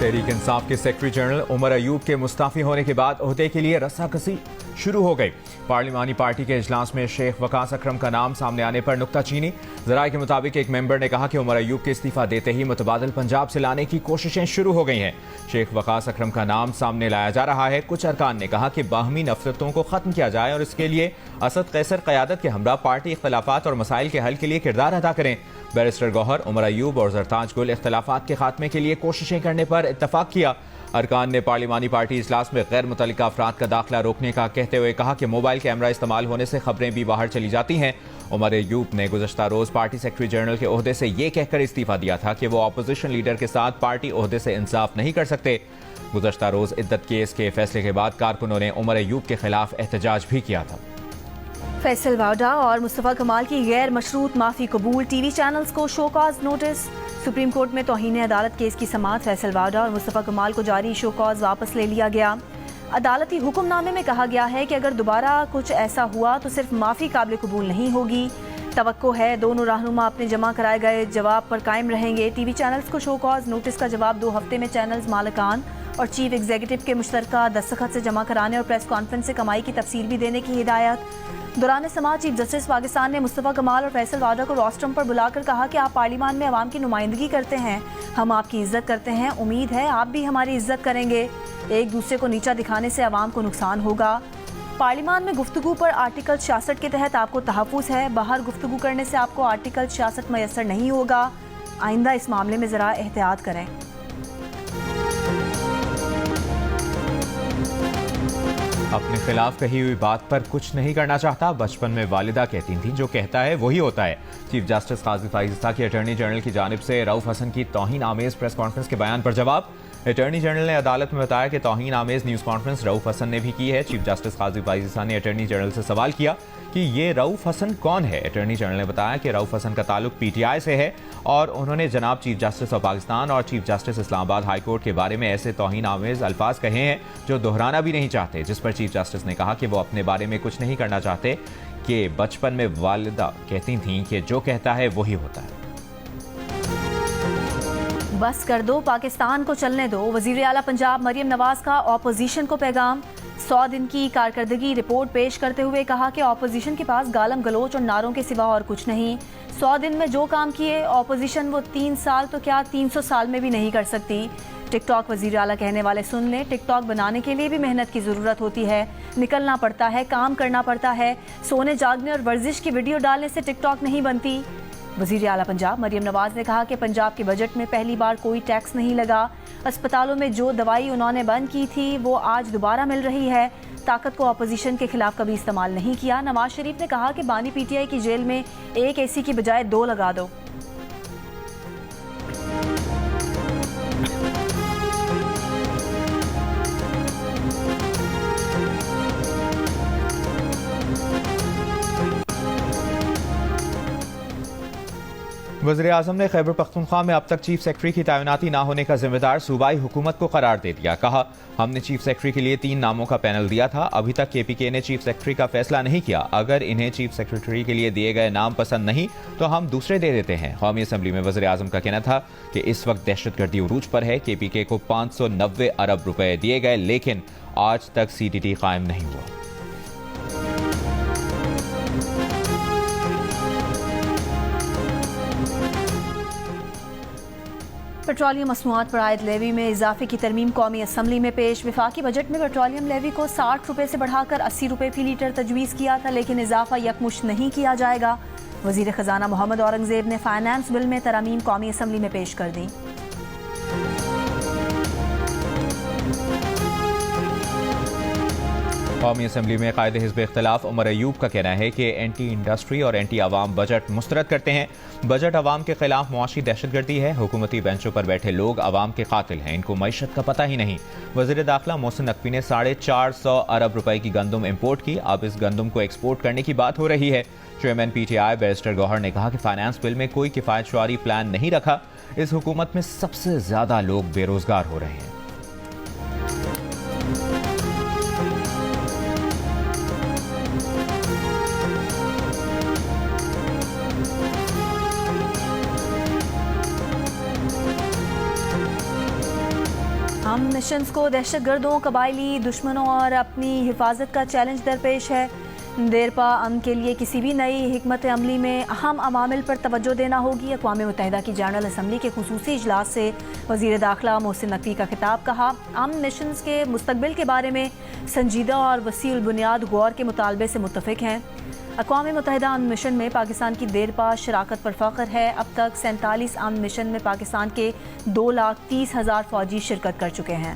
तहरीक इंसाफ के secretary general Umar Ayub के मुस्ताफी होने के बाद ओहदे के लिए रस्साकसी शुरू हो गई। पार्लिमानी पार्टी के इजलास में शेख वकास अकरम का नाम सामने आने पर नुक्ताचीनी। जराये के मुताबिक एक मेंबर ने कहा कि उमर अयूब के इस्तीफा देते ही मुतबादल पंजाब से लाने की कोशिशें शुरू हो गई हैं। शेख वकास अकरम का नाम सामने लाया जा रहा है। कुछ अरकान ने कहा कि बाहमी नफरतों को खत्म किया जाए और इसके लिए असद कैसर क़यादत के हमरा पार्टी इख्तलाफात और मसाइल के हल के लिए किरदार अदा करें। बैरिस्टर गौहर, उमर अयूब और जरताज गुल इख्तलाफात के खात्मे के लिए कोशिशें करने पर इत्तफाक किया। अरकान ने पार्लिमानी पार्टी इजलास में गैर मुतल्लिका अफराद का दाखिला रोकने का कहते हुए कहा कि मोबाइल कैमरा इस्तेमाल होने से खबरें भी बाहर चली जाती हैं। उमर अयूब ने गुज़श्ता रोज पार्टी सेक्रेटरी जनरल के ओहदे से ये कहकर इस्तीफा दिया था कि वो अपोजिशन लीडर के साथ पार्टी ओहदे से इंसाफ नहीं कर सकते। गुज़श्ता रोज इद्दत केस के फैसले के बाद कारकुनों ने उमर अयूब के खिलाफ एहतजाज भी किया था। फैसल वाडा और मुस्तफ़ा कमाल की गैर मशरूत माफ़ी कबूल। टीवी चैनल्स को शोकॉज नोटिस। सुप्रीम कोर्ट में तौहीन अदालत केस की समाअत। फैसल वाडा और मुस्तफ़ा कमाल को जारी शोकॉज वापस ले लिया गया। अदालती हुक्मनामे में कहा गया है कि अगर दोबारा कुछ ऐसा हुआ तो सिर्फ माफ़ी काबिल कबूल नहीं होगी। तवक्को है दोनों रहनुमा अपने जमा कराए गए जवाब पर कायम रहेंगे। टीवी चैनल्स को शोकॉज नोटिस का जवाब 2 हफ्ते में चैनल्स मालिकान और चीफ एग्जीक्यूटिव के मुश्तरका दस्तखत से जमा कराने और प्रेस कॉन्फ्रेंस से कमाई की तफसील भी देने की हिदायत। दौरान समाअत चीफ जस्टिस पाकिस्तान ने मुस्तफ़ा कमाल और फैसल वाडा को रोस्ट्रम पर बुलाकर कहा कि आप पार्लियामान में अवाम की नुमाइंदगी करते हैं, हम आपकी इज्जत करते हैं, उम्मीद है आप भी हमारी इज्जत करेंगे। एक दूसरे को नीचा दिखाने से अवाम को नुकसान होगा। पार्लियामान में गुफ्तगू पर आर्टिकल 66 के तहत आपको तहफ़्फ़ुज़ है, बाहर गुफ्तगू करने से आपको आर्टिकल 66 मैसर नहीं होगा। आइंदा इस मामले में ज़रा एहतियात करें। अपने खिलाफ कही हुई बात पर कुछ नहीं करना चाहता, बचपन में वालिदा कहती थी जो कहता है वही होता है। चीफ जस्टिस काजी फाइज़ा की अटॉर्नी जनरल की जानिब से रऊफ हसन की तौहीन आमेज प्रेस कॉन्फ्रेंस के बयान पर जवाब। अटॉर्नी जनरल ने अदालत में बताया कि तौहीन आमेज न्यूज़ कॉन्फ्रेंस रऊफ हसन ने भी की है। चीफ जस्टिस काजी फाइज़ा ने अटॉर्नी जनरल से सवाल किया कि ये रऊफ हसन कौन है। अटॉर्नी जनरल ने बताया कि रऊफ हसन का ताल्लुक PTI से है और उन्होंने जनाब चीफ जस्टिस ऑफ पाकिस्तान और chief justice Islamabad high court के बारे में ऐसे तौहीन आमेज अल्फाज कहे हैं जो दोहराना भी नहीं चाहते। जिस पर चीफ जस्टिस ने कहा कि वो अपने बारे में कुछ नहीं करना चाहते, कि बचपन में वालिदा कहती थीं कि जो कहता है वही होता है। बस कर दो, पाकिस्तान को चलने दो। वज़ीर आला पंजाब मरियम नवाज का ऑपोजिशन को पैगाम। 100 दिन की कारकर्दगी रिपोर्ट पेश करते हुए कहा कि ऑपोजिशन के पास गालम गलोच और नारों के सिवा और कुछ नहीं। 100 दिन में जो काम किए ऑपोजिशन वो 3 साल तो क्या 300 साल में भी नहीं कर सकती। टिकटॉक वज़ीर आला कहने वाले सुन लें, टिकटॉक बनाने के लिए भी मेहनत की ज़रूरत होती है, निकलना पड़ता है, काम करना पड़ता है। सोने जागने और वर्जिश की वीडियो डालने से टिकटॉक नहीं बनती। वज़ीर आला पंजाब मरियम नवाज ने कहा कि पंजाब के बजट में पहली बार कोई टैक्स नहीं लगा। अस्पतालों में जो दवाई उन्होंने बंद की थी वो आज दोबारा मिल रही है। ताकत को अपोजिशन के खिलाफ कभी इस्तेमाल नहीं किया। नवाज शरीफ ने कहा कि बानी PTI की जेल में एक AC की बजाय 2 लगा दो। वज़ीर आज़म ने खैबर पख्तूनख्वा में अब तक चीफ सेक्रेटरी की तैनाती न होने का जिम्मेदार सूबाई हुकूमत को करार दे दिया। कहा, हमने चीफ सेक्रेटरी के लिए 3 नामों का पैनल दिया था, अभी तक KPK ने चीफ सेक्रेटरी का फैसला नहीं किया। अगर इन्हें चीफ सेक्रेटरी के लिए दिए गए नाम पसंद नहीं तो हम दूसरे दे देते हैं। कौमी असम्बली में वज़ीर आज़म का कहना था कि इस वक्त दहशतगर्दी उरूज पर है। KPK को 590 अरब रुपए दिए गए, लेकिन आज तक CTT कायम नहीं हुआ। पेट्रोलियम मसनूआत पर आयद लेवी में इजाफे की तरमीम कौमी असम्बली में पेश। वफाकी बजट में पेट्रोलियम लेवी को 60 रुपये से बढ़ाकर 80 रुपये फी लीटर तजवीज़ किया था, लेकिन इजाफा यकमुश्त नहीं किया जाएगा। वज़ीर ख़जाना मोहम्मद औरंगज़ेब ने फाइनेंस बिल में तरमीम कौमी असम्बली में पेश कर दी। कौमी असम्बली में कायदे हिज़्ब इख्तिलाफ उमर अयूब का कहना है कि एंटी इंडस्ट्री और एंटी आवाम बजट मुस्तरद करते हैं। बजट आवाम के खिलाफ मुआशी दहशतगर्दी है। हुकूमती बेंचों पर बैठे लोग आवाम के कातिल हैं, इनको मईशत का पता ही नहीं। वज़ीर दाखिला मोहसिन नकवी ने 450 अरब रुपए की गंदम इम्पोर्ट की, अब इस गंदम को एक्सपोर्ट करने की बात हो रही है। चेयरमैन PTI बैरिस्टर गौहर ने कहा कि फाइनेंस बिल में कोई किफायत शुमारी प्लान नहीं रखा। इस हुकूमत में सबसे ज्यादा लोग बेरोजगार हो रहे हैं। अमन मिशंस को दहशतगर्दों, कबायली दुश्मनों और अपनी हिफाजत का चैलेंज दरपेश है। देरपा अमन के लिए किसी भी नई हिकमत अमली में अहम अवामिल पर तवज्जो देना होगी। अक़वाम मुत्तहिदा की जनरल असम्बली के खुसूसी इजलास से वज़ीर दाखिला मोहसिन नकवी का खिताब। कहा, अमन मिशंस के मुस्तकबिल के बारे में संजीदा और वसीउल बुनियाद गौर के मुतालबे से मुत्तफ़िक हैं। अक़वाम मुत्तहिदा अमन मिशन में पाकिस्तान की देरपा शराकत पर फ़ख्र है। अब तक 47 अमन मिशन में पाकिस्तान के 2,30,000 फ़ौजी शिरकत कर चुके हैं।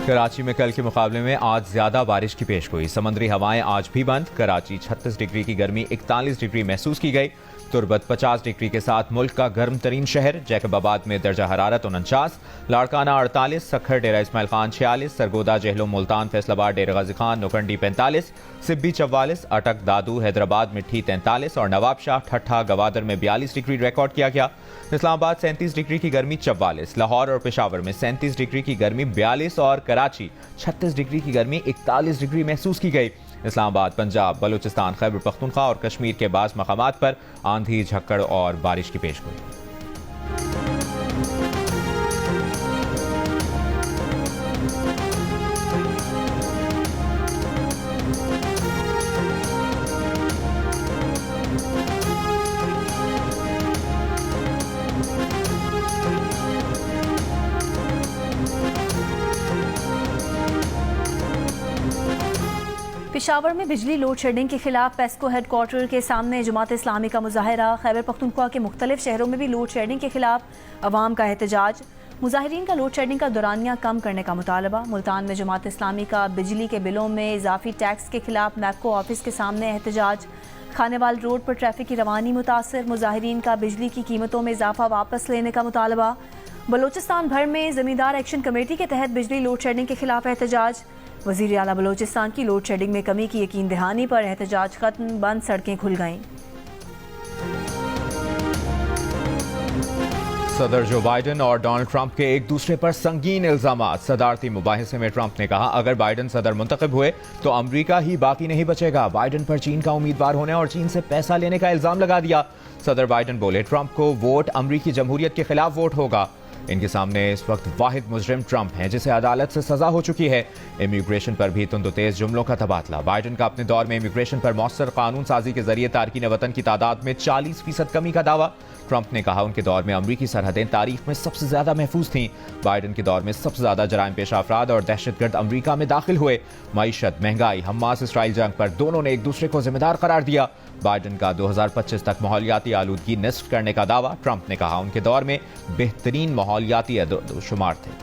कराची में कल के मुकाबले में आज ज्यादा बारिश की पेशगोई। समुद्री हवाएं आज भी बंद। कराची 36 डिग्री की गर्मी 41 डिग्री महसूस की गई। तुर्बत 50 डिग्री के साथ मुल्क का गर्म तरीन शहर। जैकबाबाद में दर्जा हरारत 49, लाड़काना 48, सखर डेरा इस्माइल खान 46, सरगोदा जेहलो मुल्तान फैसलाबाद डेरा गाजी खान नौकंडी 45, सिब्बी 44, अटक दादू हैदराबाद मिट्ठी 43 और नवाबशाह ठट्ठा गवादर में 42 डिग्री रिकॉर्ड किया गया। इस्लामाबाद 37 डिग्री की गर्मी 44, लाहौर और पेशावर में 37 डिग्री की गर्मी 42 और कराची 36 डिग्री की गर्मी 41 डिग्री महसूस की गई। इस्लामाबाद, पंजाब, बलूचिस्तान, खैबर पख्तूनख्वा और कश्मीर के बाज़ मकामात पर आंधी, झक्कड़ और बारिश की पेशगोई। पेशावर में बिजली लोड शेडिंग के खिलाफ पेस्को हेडक्वार्टर के सामने जमात इस्लामी का मुजाहरा। खैबर पख्तूनख्वा के मुख्तलिफ शहरों में भी लोड शेडिंग के खिलाफ अवाम का एहतजाज। मुजाहिरीन का लोड शेडिंग का दौरानिया कम करने का मुतालबा। मुल्तान में जमात इस्लामी का बिजली के बिलों में इजाफी टैक्स के खिलाफ मैपको ऑफिस के सामने एहतजाज। खानेवाल रोड पर ट्रैफिक की रवानी मुतासर। मुजाहिरीन का बिजली की कीमतों में इजाफा वापस लेने का मुतालबा। बलोचिस्तान भर में जमींदार एक्शन कमेटी के तहत बिजली लोड शेडिंग के खिलाफ एहतजाज। वज़ीर आला बलोचिस्तान की लोड शेडिंग में कमी की यकीन दहानी पर एहतजाज खत्म, बंद सड़कें खुल गईं। सदर जो बाइडन और डोनाल्ड ट्रंप के एक दूसरे पर संगीन इल्जामात। सदारती मुबाहिसे में ट्रंप ने कहा, अगर बाइडन सदर मुंतखब हुए तो अमरीका ही बाकी नहीं बचेगा। बाइडन पर चीन का उम्मीदवार होने और चीन से पैसा लेने का इल्जाम लगा दिया। सदर बाइडन बोले, ट्रंप को वोट अमरीकी जमहूरियत के खिलाफ वोट होगा। इनके सामने इस वक्त वाहिद मुजरिम ट्रंप हैं जिसे अदालत से सजा हो चुकी है। इमिग्रेशन पर भी तुंदतेज जुमलों का तबादला। बाइडन का अपने दौर में इमिग्रेशन पर मौसर कानून साजी के जरिए तारकीन वतन की तादाद में 40% कमी का दावा। ट्रंप ने कहा, उनके दौर में अमरीकी सरहदें तारीख में सबसे ज्यादा महफूज थीं। बाइडन के दौर में सबसे ज्यादा जराइम पेशा अफराद और दहशतगर्द अमरीका में दाखिल हुए। मईशत, महंगाई, हमास इसराइल जंग पर दोनों ने एक दूसरे को जिम्मेदार करार दिया। बाइडन का 2025 तक माहौलियाती आलूदगी निस्फ करने का दावा। ट्रंप ने कहा, उनके दौर में बेहतरीन माहौलियाती शुमार थे।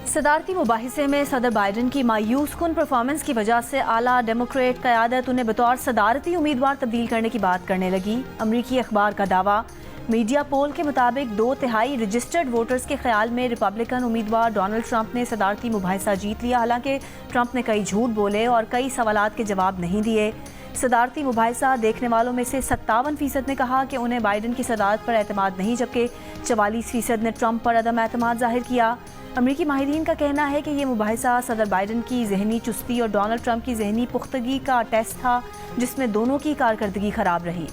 सदारती मुबाहिसे में सदर बाइडन की मायूस कुन परफॉर्मेंस की वजह से आला डेमोक्रेट क़यादत उन्हें बतौर सदारती उम्मीदवार तब्दील करने की बात करने लगी। अमरीकी अखबार का दावा। मीडिया पोल के मुताबिक 2/3 रजिस्टर्ड वोटर्स के ख्याल में रिपब्लिकन उम्मीदवार डोनाल्ड ट्रंप ने सदारती मुबाहिसा जीत लिया। हालांकि ट्रंप ने कई झूठ बोले और कई सवालात के जवाब नहीं दिए। सदारती मुबाहिसा देखने वालों में से 57% ने कहा कि उन्हें बाइडन की सदारत पर एतमाद नहीं, जबकि 44% ने ट्रंप पर अदम एतमाद जाहिर किया। अमरीकी माहिरीन का कहना है कि ये मुबाहिसा सदर बाइडन की जहनी चुस्ती और डोनाल्ड ट्रंप की जहनी पुख्तगी का टेस्ट था, जिसमें दोनों की कारकर्दगी खराब रही।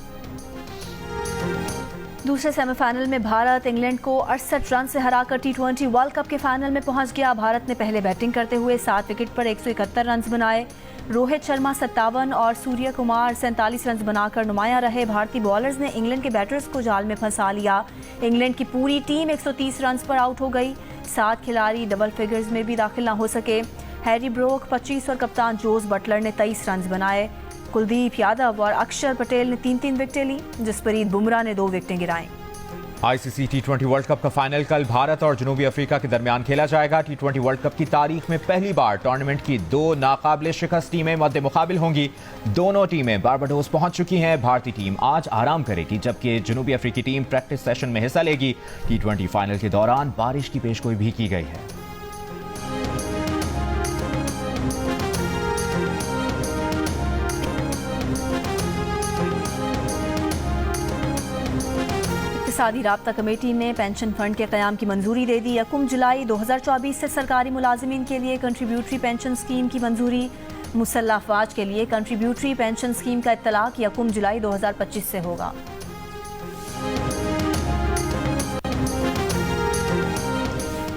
दूसरे सेमीफाइनल में भारत इंग्लैंड को 68 रन से हराकर T20 वर्ल्ड कप के फाइनल में पहुंच गया। भारत ने पहले बैटिंग करते हुए 7 विकेट पर 171 रन बनाए। रोहित शर्मा 57 और सूर्य कुमार 47 रन बनाकर नुमाया रहे। भारतीय बॉलर्स ने इंग्लैंड के बैटर्स को जाल में फंसा लिया। इंग्लैंड की पूरी टीम 130 रन पर आउट हो गई। 7 खिलाड़ी डबल फिगर्स में भी दाखिल न हो सके। हैरी ब्रोक 25 और कप्तान जोस बटलर ने 23 रन बनाए। कुलदीप यादव और अक्षर पटेल ने 3-3 विकेटें ली। जसप्रीत बुमराह ने 2 विकेटें गिराईं। आईसीसी T20 वर्ल्ड कप का फाइनल कल भारत और जनूबी अफ्रीका के दरमियान खेला जाएगा। T20 वर्ल्ड कप की तारीख में पहली बार टूर्नामेंट की 2 नाकाबिले शिकस्त टीमें मद्दे मुकाबिल होंगी। दोनों टीमें बारबाडोस पहुंच चुकी हैं। भारतीय टीम आज आराम करेगी, जबकि जनूबी अफ्रीकी टीम प्रैक्टिस सेशन में हिस्सा लेगी। T20 फाइनल के दौरान बारिश की पेशगोई भी की गई है। इक़्तिसादी राब्ता कमेटी ने पेंशन फंड के क़याम की मंजूरी दे दी। 1 जुलाई 2024 से सरकारी मुलाजिमीन के लिए कंट्रीब्यूटरी पेंशन स्कीम की मंजूरी। मुसल्लह अफवाज के लिए कंट्रीब्यूटरी पेंशन स्कीम का इत्तलाक 1 जुलाई 2025 से होगा।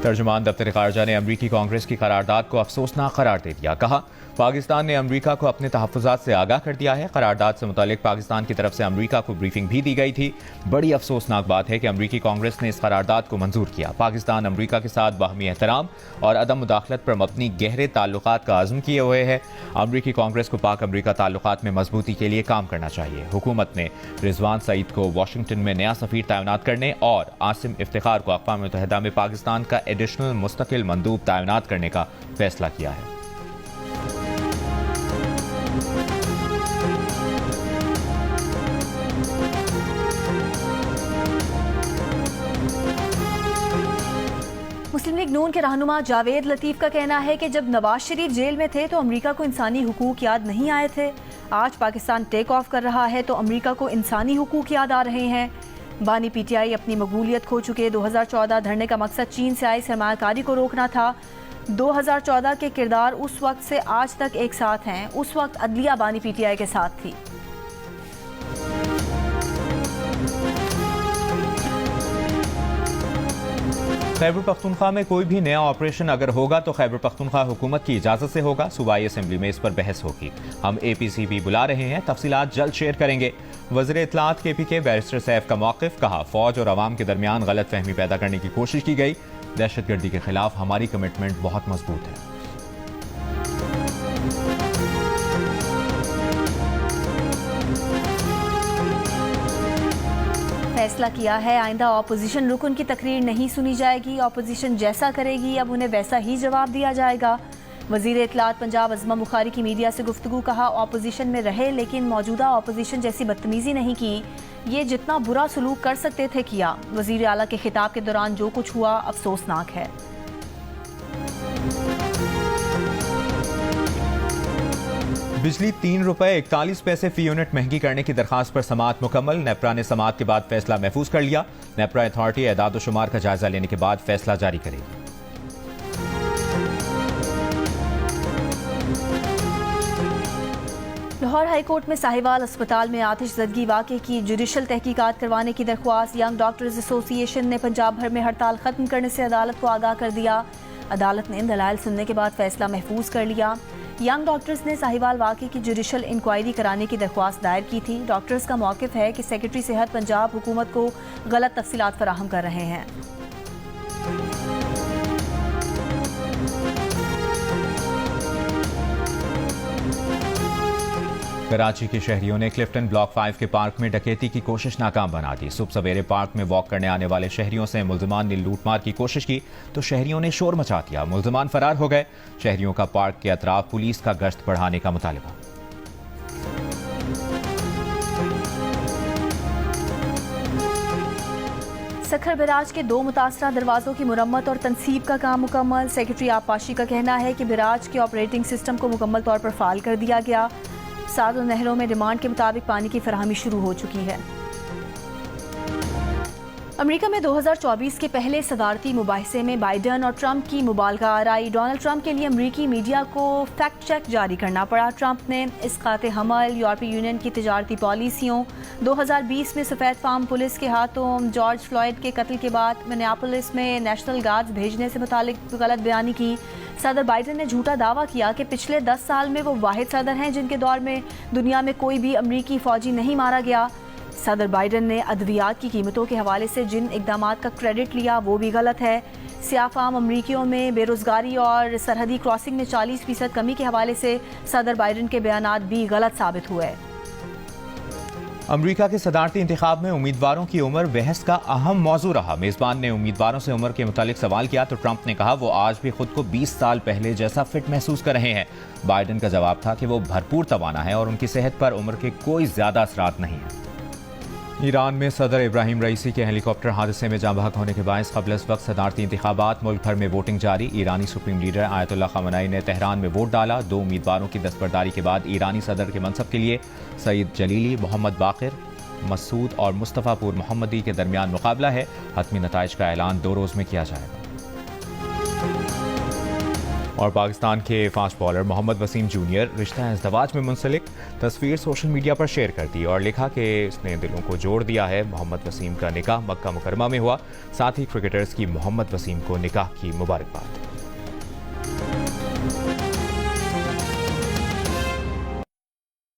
तर्जुमान दफ्तर खारजा ने अमरीकी कांग्रेस की करारदाद को अफसोसनाक करार दे दिया। कहा, पाकिस्तान ने अमरीका को अपने तहफ़्फ़ुज़ात से आगाह कर दिया है। करारदाद से मुतालिक पाकिस्तान की तरफ से अमरीका को ब्रीफिंग भी दी गई थी। बड़ी अफसोसनाक बात है कि अमरीकी कांग्रेस ने इस करारदाद को मंजूर किया। पाकिस्तान अमरीका के साथ बाहमी एहतराम और अदम मुदाखलत पर मबनी गहरे ताल्लुकात का आज़म किए हुए है। अमरीकी कांग्रेस को पाक अमरीका ताल्लुकात में मजबूती के लिए काम करना चाहिए। हुकूमत ने रिजवान सईद को वाशिंगटन में नया सफीर तैनात करने और आसिम इफ्तिखार को अक़वाम मुत्तहिदा में पाकिस्तान का एडिशनल मुस्तकिल मंदूब तैनात करने का फैसला किया है। मुस्लिम लीग नून के रहनुमा जावेद लतीफ का कहना है कि जब नवाज शरीफ जेल में थे तो अमरीका को इंसानी हुकूक याद नहीं आए थे। आज पाकिस्तान टेक ऑफ कर रहा है तो अमरीका को इंसानी हुकूक याद आ रहे हैं। बानी पीटीआई अपनी मकबूलियत खो चुके। 2014 धरने का मकसद चीन से आई सरमायाकारी को रोकना था। 2014 के किरदार उस वक्त से आज तक एक साथ हैं। उस वक्त अदलिया बानी पीटीआई के साथ थी। खैबर पख्तूनख्वा में कोई भी नया ऑपरेशन अगर होगा तो खैबर पख्तूनख्वा हुकूमत की इजाज़त से होगा। सूबाई असेंबली में इस पर बहस होगी। हम APCP बुला रहे हैं, तफसीलात जल्द शेयर करेंगे। वज़ीर इत्तलात KPK बैरिस्टर सैफ का मौक़िफ़। कहा, फ़ौज और अवाम के दरमियान गलत फहमी पैदा करने की कोशिश की गई। दहशतगर्दी के खिलाफ हमारी कमिटमेंट बहुत मजबूत है। फैसला किया है, आइंदा ऑपोजिशन रुकन की तकरीर नहीं सुनी जाएगी। ऑपोजिशन जैसा करेगी अब उन्हें वैसा ही जवाब दिया जाएगा। वज़ीर इत्तलात पंजाब अज़मा बुखारी की मीडिया से गुफ्तगू। कहा, ऑपोजिशन में रहे लेकिन मौजूदा ऑपोजिशन जैसी बदतमीजी नहीं की। ये जितना बुरा सलूक कर सकते थे किया। वज़ीर आला के खिताब के दौरान जो कुछ हुआ अफसोसनाक है। बिजली ₹3.41 फी यूनिट महंगी करने की दरखास्त पर समाअत मुकम्मल। नेपरा ने समाअत के बाद फैसला महफूज कर लिया। नेपरा अथॉरिटी एदाद शुमार का जायजा लेने के बाद फैसला जारी करेगी। लाहौर हाईकोर्ट में साहिवाल अस्पताल में आतिशज़दगी वाक़े की जुडिशल तहकीकात करवाने की दरख्वास्त। यंग डॉक्टर्स एसोसिएशन ने पंजाब भर में हड़ताल खत्म करने से अदालत को आगाह कर दिया। अदालत ने दलाइल सुनने के बाद फैसला महफूज कर लिया। यंग डॉक्टर्स ने साहिवाल वाक़े की जुडिशल इंक्वायरी कराने की दरख्वास्त दायर की थी। डॉक्टर्स का मौक़िफ़ है कि सेक्रेटरी सेहत पंजाब हुकूमत को गलत तफसीलात फराहम कर रहे हैं। कराची के शहरियों ने क्लिफ्टन ब्लॉक 5 के पार्क में डकैती की कोशिश नाकाम बना दी। सुबह सवेरे पार्क में वॉक करने आने वाले शहरियों से मुल्जिमान ने लूटमार की कोशिश की तो शहरियों ने शोर मचा दिया। मुल्जिमान फरार हो गए। शहरियों का पार्क के अतराफ पुलिस का गश्त बढ़ाने का मुतालबा। सखर बैराज के 2 मुतासरा दरवाजों की मुरम्मत और तनसीब का काम मुकम्मल। सेक्रेटरी आबपाशी का कहना है कि बैराज के ऑपरेटिंग सिस्टम को मुकम्मल तौर पर फाल कर दिया गया। 7 नहरों में डिमांड के मुताबिक पानी की फराहमी शुरू हो चुकी है। अमेरिका में 2024 के पहले सदारती मुबाहिसे में बाइडन और ट्रंप की मुबालगा आराई। डोनाल्ड ट्रंप के लिए अमेरिकी मीडिया को फैक्ट चेक जारी करना पड़ा। ट्रंप ने इसकाते हमल, यूरोपीय यूनियन की तिजारती पॉलिसियों, 2020 में सफ़ेद फार्म पुलिस के हाथों जॉर्ज फ्लॉयड के कत्ल के बाद मिनियापोलिस में नेशनल गार्ड्स भेजने से मुतालिक गलत बयानी की। सदर बाइडन ने झूठा दावा किया कि पिछले 10 साल में वो वाहिद सदर हैं जिनके दौर में दुनिया में कोई भी अमरीकी फौजी नहीं मारा गया। सदर बाइडन ने अद्वियात की कीमतों के हवाले से जिन इकदामात का क्रेडिट लिया वो भी गलत है। सियाफाम अमरीकियों में बेरोजगारी और सरहदी क्रॉसिंग में 40% कमी के हवाले से सदर बाइडन के बयानात भी गलत साबित हुए। अमरीका के सदारती इंतखाब में उम्मीदवारों की उम्र बहस का अहम मौजू रहा। मेज़बान ने उम्मीदवारों से उम्र के मुतालिक सवाल किया तो ट्रंप ने कहा वो आज भी खुद को 20 साल पहले जैसा फिट महसूस कर रहे हैं। बाइडन का जवाब था कि वो भरपूर तवाना है और उनकी सेहत पर उम्र के कोई ज्यादा असरात नहीं है। ईरान में सदर इब्राहिम रईसी के हेलीकॉप्टर हादसे में जाँ बहक होने के बायस क़ब्ल इस वक्त सदारती इंतखाबात, मुल्क भर में वोटिंग जारी। ईरानी सुप्रीम लीडर आयतुल्लाह खamenei ने तेहरान में वोट डाला। 2 उम्मीदवारों की दस्तबरदारी के बाद ईरानी सदर के मनसब के लिए सईद जलीली, मोहम्मद बाकिर, मसूद और मुस्तफ़ापुर मोहम्मदी के दरमियान मुकाबला है। हतमी नताइज का ऐलान 2 रोज़ में किया जाएगा। और पाकिस्तान के fast bowler Mohammad Wasim junior रिश्ता इज़्दवाज में मुंसलिक तस्वीर सोशल मीडिया पर शेयर कर दी और लिखा कि इसने दिलों को जोड़ दिया है। मोहम्मद वसीम का निकाह मक्का मुकरमा में हुआ। साथ ही क्रिकेटर्स की मोहम्मद वसीम को निकाह की मुबारकबाद।